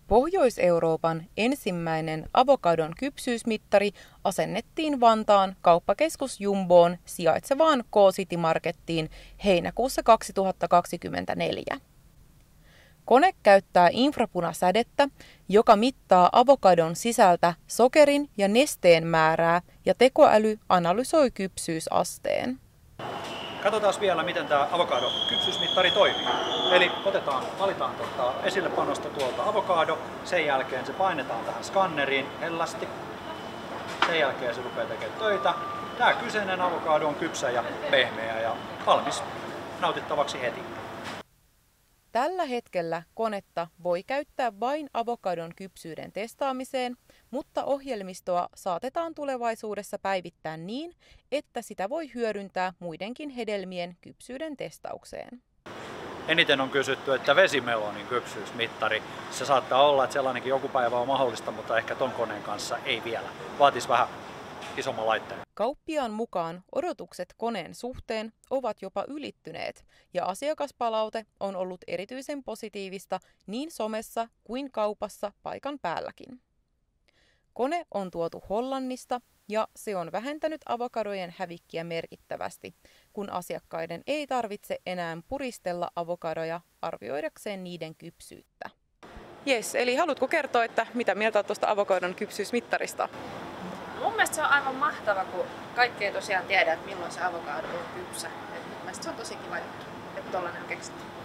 Pohjois-Euroopan ensimmäinen avokadon kypsyysmittari asennettiin Vantaan kauppakeskus Jumboon sijaitsevaan K-City Markettiin heinäkuussa 2024. Kone käyttää infrapunasädettä, joka mittaa avokadon sisältä sokerin ja nesteen määrää, ja tekoäly analysoi kypsyysasteen. Katsotaan vielä, miten tämä avokadon kypsyysmittari toimii. Eli valitaan esillepanosta tuolta avokado, sen jälkeen se painetaan tähän skanneriin hellästi. Sen jälkeen se rupeaa tekemään töitä. Tämä kyseinen avokado on kypsä ja pehmeä ja valmis nautittavaksi heti. Tällä hetkellä konetta voi käyttää vain avokadon kypsyyden testaamiseen, mutta ohjelmistoa saatetaan tulevaisuudessa päivittää niin, että sitä voi hyödyntää muidenkin hedelmien kypsyyden testaukseen. Eniten on kysytty, että vesimelonin kypsyysmittari. Se saattaa olla, että sellainenkin joku päivä on mahdollista, mutta ehkä ton koneen kanssa ei vielä. Vaatisi vähän isomman laitteen. Kauppiaan mukaan odotukset koneen suhteen ovat jopa ylittyneet, ja asiakaspalaute on ollut erityisen positiivista niin somessa kuin kaupassa paikan päälläkin. Kone on tuotu Hollannista ja se on vähentänyt avokadojen hävikkiä merkittävästi, kun asiakkaiden ei tarvitse enää puristella avokadoja arvioidakseen niiden kypsyyttä. Jes, eli haluatko kertoa, että mitä mieltä olet tuosta avokadon kypsyysmittarista? Mun mielestä se on aivan mahtava, kun kaikki ei tosiaan tiedä, että milloin se avokado on kypsä. Mun mielestä se on tosi kiva juttu, että tollainen on keksitty.